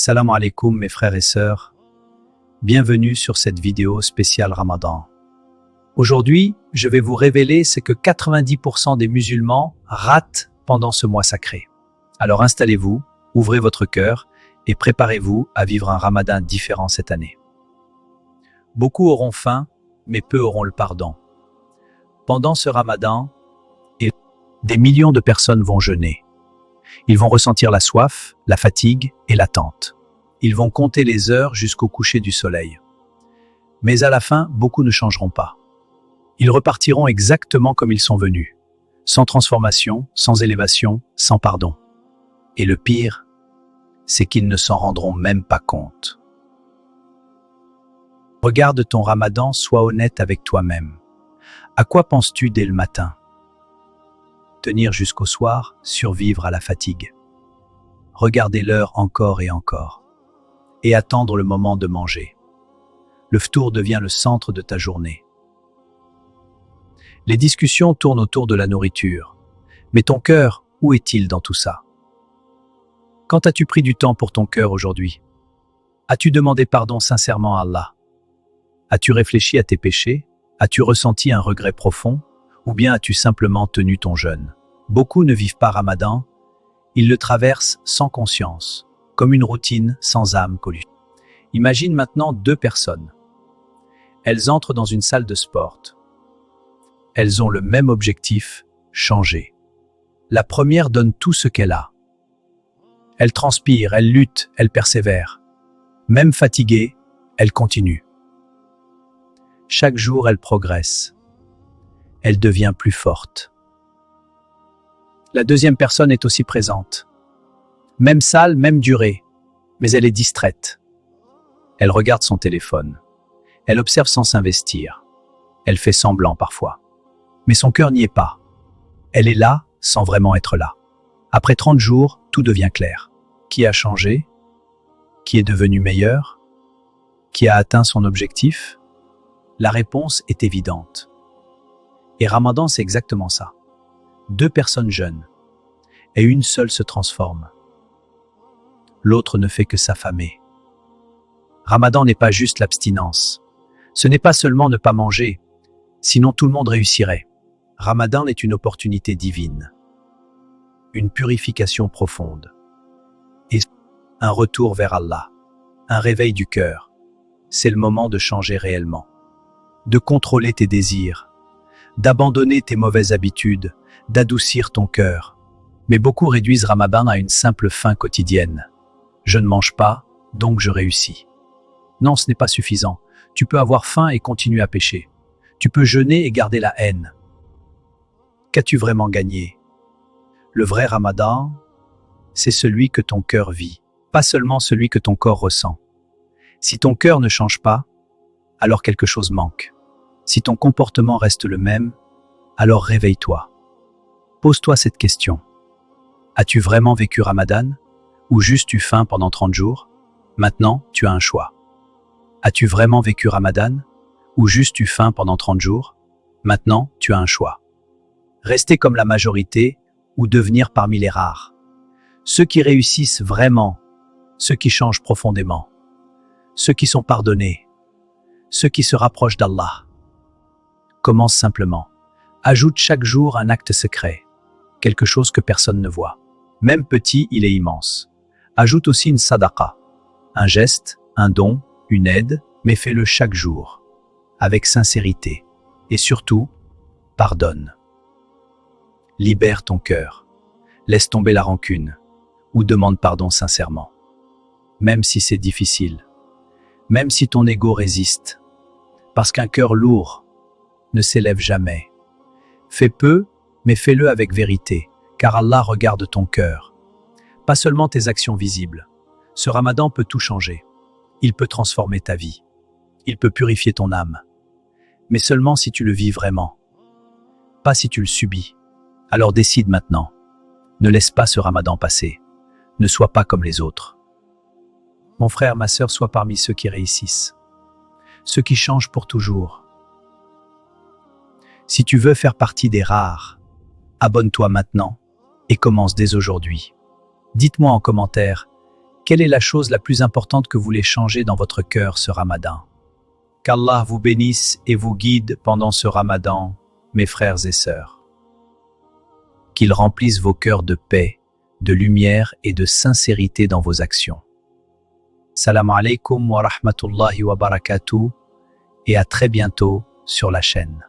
Salam alaikum mes frères et sœurs, bienvenue sur cette vidéo spéciale Ramadan. Aujourd'hui, je vais vous révéler ce que 90% des musulmans ratent pendant ce mois sacré. Alors installez-vous, ouvrez votre cœur et préparez-vous à vivre un Ramadan différent cette année. Beaucoup auront faim, mais peu auront le pardon. Pendant ce Ramadan, des millions de personnes vont jeûner. Ils vont ressentir la soif, la fatigue et l'attente. Ils vont compter les heures jusqu'au coucher du soleil. Mais à la fin, beaucoup ne changeront pas. Ils repartiront exactement comme ils sont venus, sans transformation, sans élévation, sans pardon. Et le pire, c'est qu'ils ne s'en rendront même pas compte. Regarde ton Ramadan, sois honnête avec toi-même. À quoi penses-tu dès le matin? Tenir jusqu'au soir, survivre à la fatigue. Regarder l'heure encore et encore. Et attendre le moment de manger. Le ftour devient le centre de ta journée. Les discussions tournent autour de la nourriture. Mais ton cœur, où est-il dans tout ça? Quand as-tu pris du temps pour ton cœur aujourd'hui? As-tu demandé pardon sincèrement à Allah? As-tu réfléchi à tes péchés? As-tu ressenti un regret profond? Ou bien as-tu simplement tenu ton jeûne? Beaucoup ne vivent pas Ramadan, ils le traversent sans conscience, comme une routine sans âme commune. Imagine maintenant deux personnes. Elles entrent dans une salle de sport. Elles ont le même objectif, changer. La première donne tout ce qu'elle a. Elle transpire, elle lutte, elle persévère. Même fatiguée, elle continue. Chaque jour, elle progresse. Elle devient plus forte. La deuxième personne est aussi présente. Même salle, même durée, mais elle est distraite. Elle regarde son téléphone. Elle observe sans s'investir. Elle fait semblant parfois. Mais son cœur n'y est pas. Elle est là sans vraiment être là. Après 30 jours, tout devient clair. Qui a changé? Qui est devenu meilleur? Qui a atteint son objectif? La réponse est évidente. Et Ramadan, c'est exactement ça. Deux personnes jeûnent, et une seule se transforme. L'autre ne fait que s'affamer. Ramadan n'est pas juste l'abstinence. Ce n'est pas seulement ne pas manger, sinon tout le monde réussirait. Ramadan est une opportunité divine, une purification profonde, et un retour vers Allah, un réveil du cœur. C'est le moment de changer réellement, de contrôler tes désirs, d'abandonner tes mauvaises habitudes, d'adoucir ton cœur. Mais beaucoup réduisent Ramadan à une simple faim quotidienne. Je ne mange pas, donc je réussis. Non, ce n'est pas suffisant. Tu peux avoir faim et continuer à pécher. Tu peux jeûner et garder la haine. Qu'as-tu vraiment gagné? Le vrai Ramadan, c'est celui que ton cœur vit, pas seulement celui que ton corps ressent. Si ton cœur ne change pas, alors quelque chose manque. Si ton comportement reste le même, alors réveille-toi. Pose-toi cette question. As-tu vraiment vécu Ramadan? Ou juste eu faim pendant 30 jours? Maintenant, tu as un choix. As-tu vraiment vécu Ramadan? Ou juste eu faim pendant 30 jours? Maintenant, tu as un choix. Rester comme la majorité ou devenir parmi les rares. Ceux qui réussissent vraiment, ceux qui changent profondément, ceux qui sont pardonnés, ceux qui se rapprochent d'Allah. Commence simplement. Ajoute chaque jour un acte secret, quelque chose que personne ne voit. Même petit, il est immense. Ajoute aussi une sadaqa, un geste, un don, une aide, mais fais-le chaque jour, avec sincérité. Et surtout, pardonne. Libère ton cœur. Laisse tomber la rancune, ou demande pardon sincèrement. Même si c'est difficile, même si ton ego résiste, parce qu'un cœur lourd ne s'élève jamais. Fais peu, mais fais-le avec vérité, car Allah regarde ton cœur. Pas seulement tes actions visibles. Ce Ramadan peut tout changer. Il peut transformer ta vie. Il peut purifier ton âme. Mais seulement si tu le vis vraiment. Pas si tu le subis. Alors décide maintenant. Ne laisse pas ce Ramadan passer. Ne sois pas comme les autres. Mon frère, ma sœur, sois parmi ceux qui réussissent. Ceux qui changent pour toujours. Si tu veux faire partie des rares, abonne-toi maintenant et commence dès aujourd'hui. Dites-moi en commentaire, Quelle est la chose la plus importante que vous voulez changer dans votre cœur ce Ramadan? Qu'Allah vous bénisse et vous guide pendant ce Ramadan, mes frères et sœurs. Qu'il remplisse vos cœurs de paix, de lumière et de sincérité dans vos actions. Salam alaikum wa rahmatullahi wa barakatuh et à très bientôt sur la chaîne.